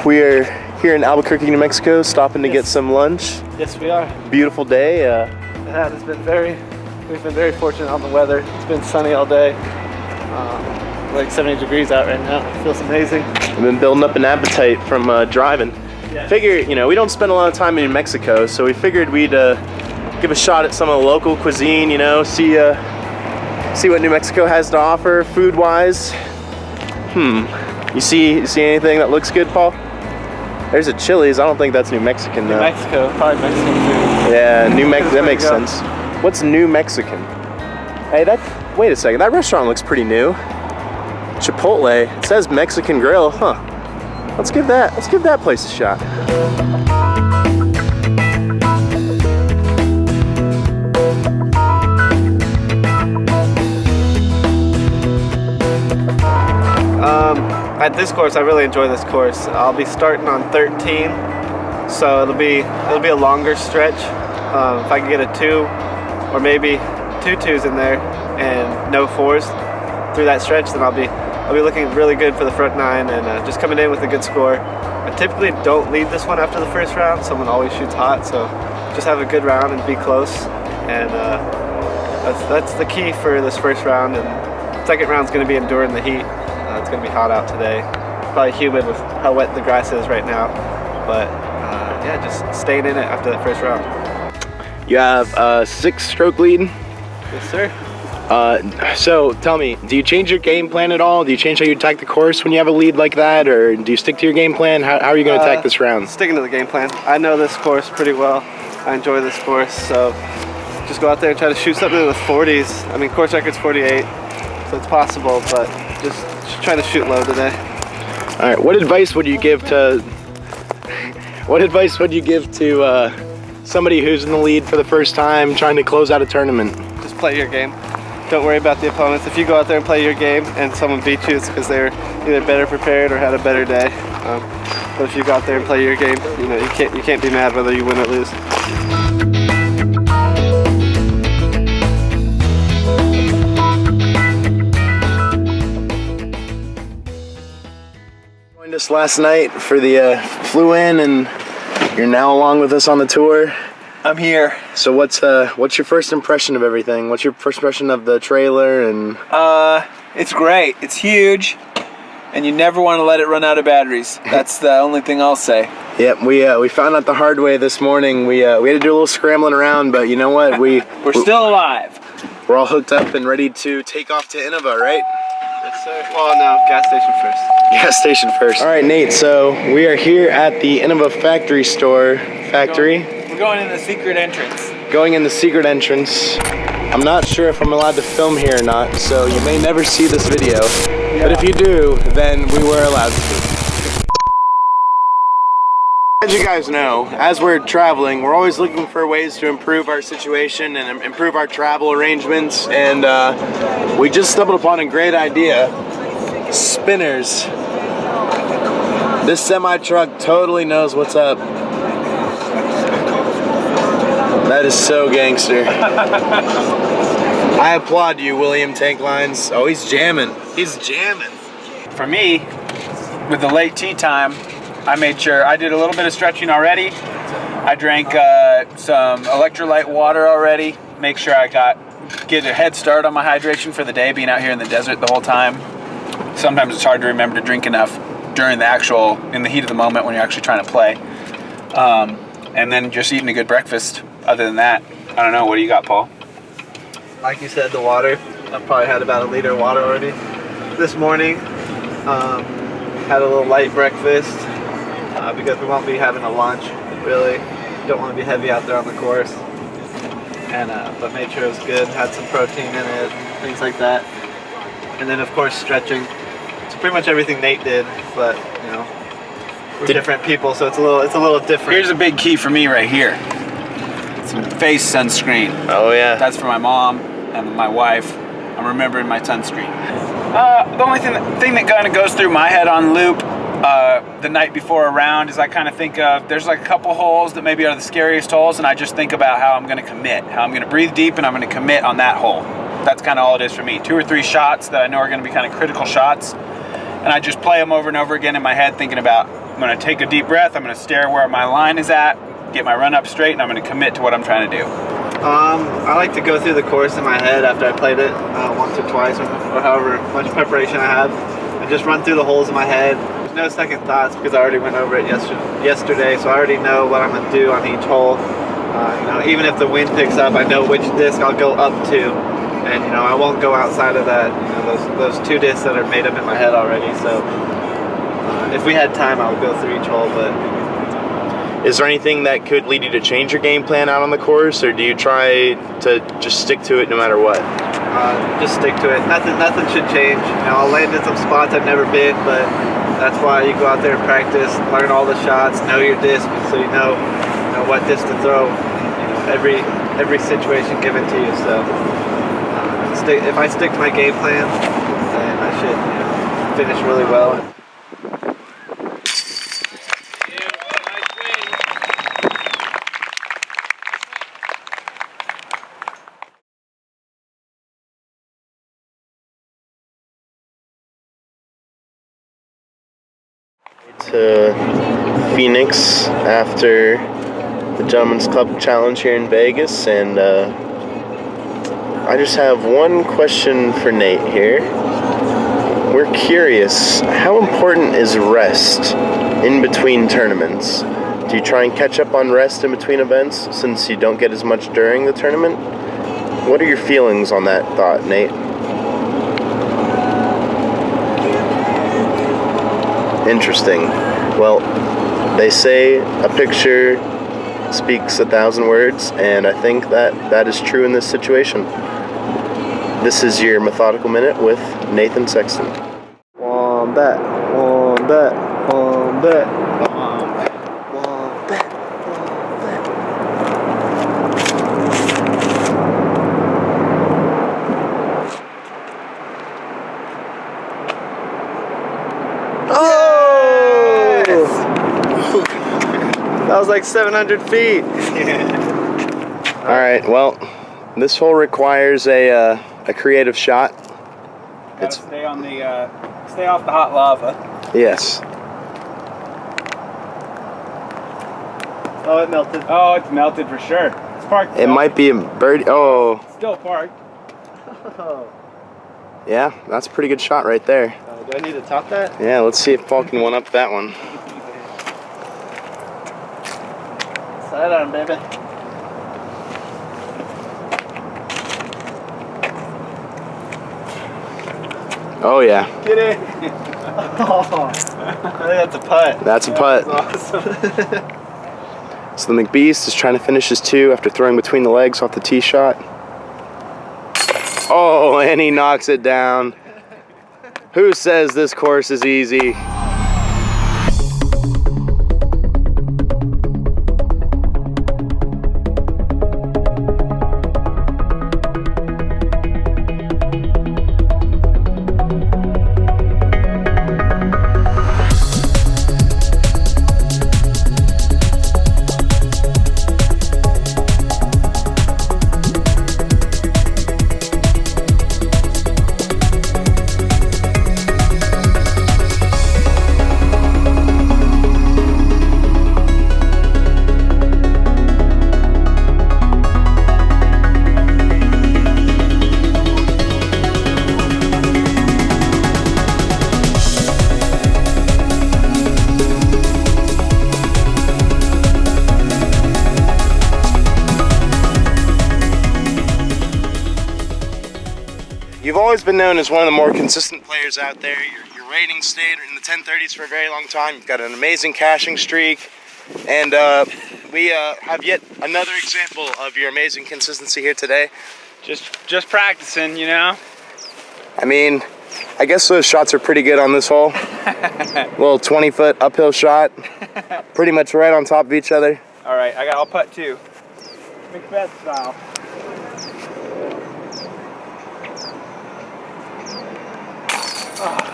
We are here in Albuquerque, New Mexico, stopping to get some lunch. Yes, we are. Beautiful day. Yeah, we've been very fortunate on the weather. It's been sunny all day. Like 70 degrees out right now. It feels amazing. I've been building up an appetite from driving. Yeah. Figure, you know, we don't spend a lot of time in New Mexico, so we figured we'd give a shot at some of the local cuisine, you know, see what New Mexico has to offer food-wise. You see anything that looks good, Paul? There's a Chili's. I don't think that's New Mexican though. New Mexico, probably Mexican food. Yeah, that makes sense. What's New Mexican? Hey, wait a second. That restaurant looks pretty new. Chipotle. It says Mexican Grill. Huh. Let's give that place a shot. At this course, I really enjoy this course. I'll be starting on 13, so it'll be a longer stretch. If I can get a 2 or maybe 2 2s in there and no 4s through that stretch, then I'll be looking really good for the front 9 and just coming in with a good score. I typically don't lead this one after the first round. Someone always shoots hot, so just have a good round and be close. And that's the key for this first round. And second round's going to be enduring the heat. It's going to be hot out today. Probably humid with how wet the grass is right now. But yeah, just staying in it after that first round. You have a 6-stroke lead. Yes, sir. So tell me, do you change your game plan at all? Do you change how you attack the course when you have a lead like that, or do you stick to your game plan? How are you going to attack this round? Sticking to the game plan. I know this course pretty well. I enjoy this course, so just go out there and try to shoot something in the 40s. I mean, course record's 48, so it's possible, but just try to shoot low today. All right. What advice would you give to somebody who's in the lead for the first time, trying to close out a tournament? Just play your game. Don't worry about the opponents. If you go out there and play your game and someone beats you, it's because they're either better prepared or had a better day. But if you go out there and play your game, you know, you can't be mad whether you win or lose. Joined us last night for the flew in, and you're now along with us on the tour. I'm here. So what's your first impression of everything? What's your first impression of the trailer? And it's great. It's huge, and you never want to let it run out of batteries. That's the only thing I'll say. Yep, we found out the hard way this morning. We had to do a little scrambling around, but you know what? We're still alive. We're all hooked up and ready to take off to Innova, right? Yes, sir. Well, no, gas station first. Gas station first. All right, Nate. So we are here at the Innova factory. We're going in the secret entrance. Going in the secret entrance. I'm not sure if I'm allowed to film here or not, so you may never see this video. Yeah. But if you do, then we were allowed to. As you guys know, as we're traveling, we're always looking for ways to improve our situation and improve our travel arrangements, and we just stumbled upon a great idea. Spinners. This semi-truck totally knows what's up. That is so gangster. I applaud you, William Tank Lines. Oh, he's jamming. He's jamming. For me, with the late tea time, I made sure I did a little bit of stretching already. I drank some electrolyte water already. Make sure I get a head start on my hydration for the day, being out here in the desert the whole time. Sometimes it's hard to remember to drink enough during in the heat of the moment when you're actually trying to play. And then just eating a good breakfast. Other than that, I don't know. What do you got, Paul? Like you said, the water. I've probably had about 1 liter of water already. This morning, had a little light breakfast because we won't be having a lunch. Really don't want to be heavy out there on the course. And but made sure it was good. Had some protein in it, things like that. And then of course stretching. It's pretty much everything Nate did, but you know, we're different people, so it's a little different. Here's a big key for me right here. Some face sunscreen. Oh yeah. That's for my mom and my wife. I'm remembering my sunscreen. The only thing that kind of goes through my head on loop the night before a round is I kind of think of, there's like a couple holes that maybe are the scariest holes, and I just think about how I'm going to commit, how I'm going to breathe deep, and I'm going to commit on that hole. That's kind of all it is for me. 2 or 3 shots that I know are going to be kind of critical shots, and I just play them over and over again in my head, thinking about, I'm going to take a deep breath, I'm going to stare where my line is at, get my run up straight, and I'm going to commit to what I'm trying to do. I like to go through the course in my head after I played it once or twice, or however much preparation I have, and just run through the holes in my head. There's no second thoughts because I already went over it yesterday, so I already know what I'm gonna do on each hole. You know, even if the wind picks up, I know which disc I'll go up to, and you know, I won't go outside of that. You know, those 2 discs that are made up in my head already. So if we had time, I would go through each hole, but. Is there anything that could lead you to change your game plan out on the course, or do you try to just stick to it no matter what? Just stick to it. Nothing should change. You know, I'll land in some spots I've never been, but that's why you go out there and practice, learn all the shots, know your disc, so you know what disc to throw. You know, every situation given to you. So if I stick to my game plan, then I should finish really well. To Phoenix after the Gentlemen's Club Challenge here in Vegas, and I just have one question for Nate here. We're curious, how important is rest in between tournaments? Do you try and catch up on rest in between events since you don't get as much during the tournament? What are your feelings on that thought, Nate? Interesting. Well, they say a picture speaks 1,000 words, and I think that is true in this situation. This is your Methodical Minute with Nathan Sexton. Wombat, wombat, wombat, wombat, wombat. That was like 700 feet. All right, well, this hole requires a creative shot. Gotta stay on the stay off the hot lava. Yes. Oh, it melted. Oh, it's melted for sure. It's parked. It might be a birdie. Oh. Still parked. Oh. Yeah, that's a pretty good shot right there. Do I need to top that? Yeah, let's see if Paul can one up that one. Side on, baby. Oh yeah. Get in. Oh, I think that's a putt. That's a putt. That's awesome. So the McBeast is trying to finish his 2 after throwing between the legs off the tee shot. Oh, and he knocks it down. Who says this course is easy? You've always been known as one of the more consistent players out there. Your rating stayed in the 1030s for a very long time. You've got an amazing caching streak. And we have yet another example of your amazing consistency here today. Just practicing, you know? I mean, I guess those shots are pretty good on this hole. Little 20-foot uphill shot. Pretty much right on top of each other. All right, I'll putt 2. McBeth style.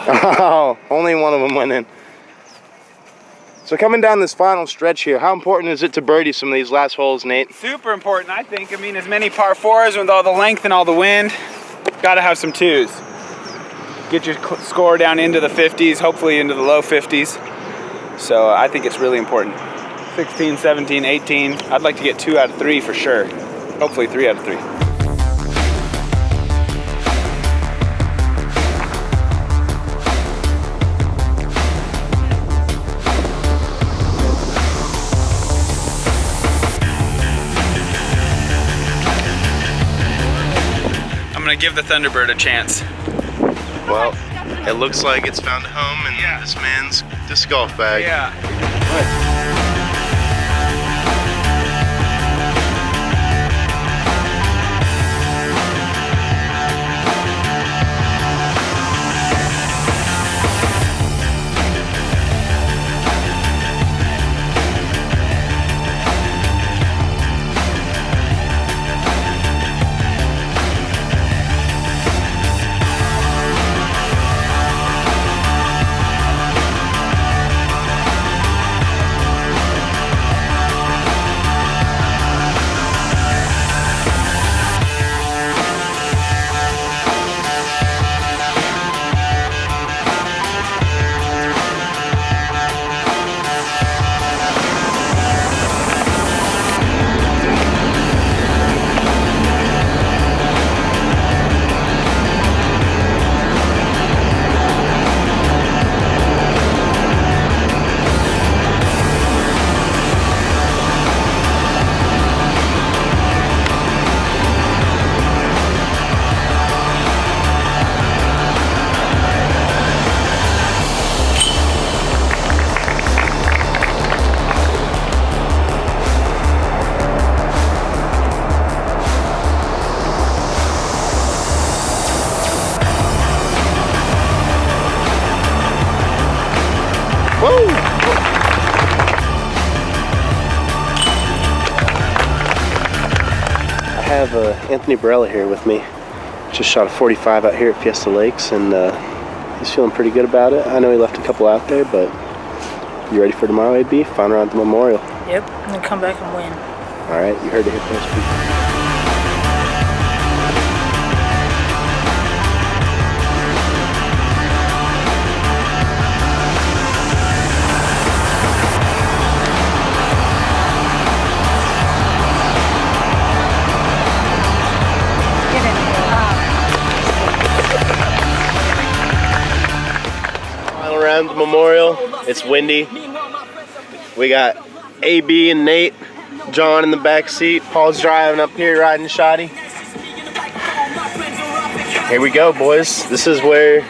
Oh, only one of them went in. So coming down this final stretch here, how important is it to birdie some of these last holes, Nate? Super important, I think. I mean, as many par 4s with all the length and all the wind, gotta have some 2s. Get your score down into the 50s, hopefully into the low 50s. So I think it's really important. 16, 17, 18. I'd like to get 2 out of 3 for sure. Hopefully 3 out of 3. I'm gonna give the Thunderbird a chance. Well, it looks like it's found a home in this man's disc golf bag. Yeah. I have Anthony Barella here with me. Just shot a 45 out here at Fiesta Lakes, and he's feeling pretty good about it. I know he left a couple out there, but you ready for tomorrow, AB? Final round at the Memorial. Yep, I'm gonna come back and win. All right, you heard it here first, people. Around the Memorial, it's windy. We got AB and Nate, John in the back seat. Paul's driving up here, riding shoddy. Here we go, boys. This is where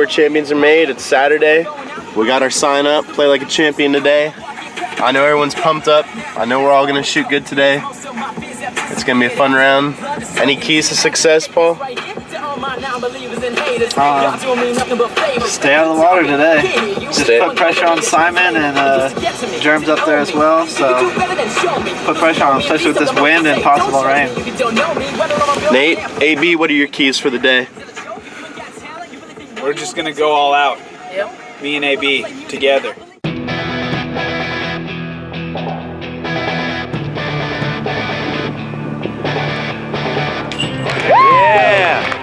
champions are made. It's Saturday. We got our sign up. Play like a champion today. I know everyone's pumped up. I know we're all gonna shoot good today. It's gonna be a fun round. Any keys to success, Paul? Stay out of the water today. Just put pressure on Simon, and Germ's up there as well, so put pressure on him, especially with this wind and possible rain. Nate, AB, what are your keys for the day? We're just gonna go all out. Yep. Me and AB together. Yeah!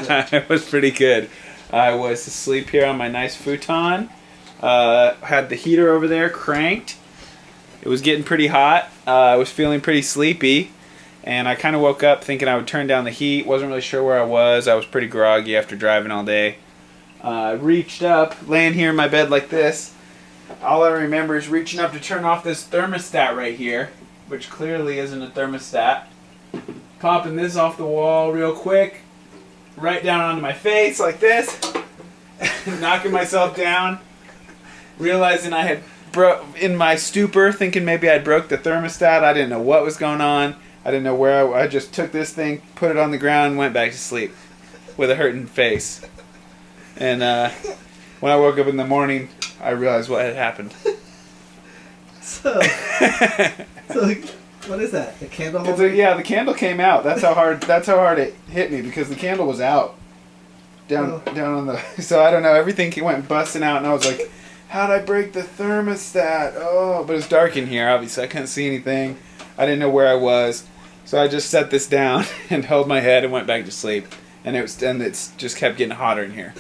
It was pretty good. I was asleep here on my nice futon. Had the heater over there cranked. It was getting pretty hot. I was feeling pretty sleepy. And I kind of woke up thinking I would turn down the heat. Wasn't really sure where I was. I was pretty groggy after driving all day. I reached up, laying here in my bed like this. All I remember is reaching up to turn off this thermostat right here, which clearly isn't a thermostat. Popping this off the wall real quick, right down onto my face like this, knocking myself down, realizing I had in my stupor, thinking maybe I broke the thermostat. I didn't know what was going on. I didn't know where I just took this thing, put it on the ground, and went back to sleep with a hurting face. And when I woke up in the morning, I realized what had happened. So what is that? The candle It's holder? yeah, the candle came out. That's how hard it hit me, because the candle was out. Down on the. So I don't know. Everything went busting out, and I was like, "How'd I break the thermostat?" Oh, but it's dark in here. Obviously, I couldn't see anything. I didn't know where I was, so I just set this down and held my head and went back to sleep. And it's just kept getting hotter in here.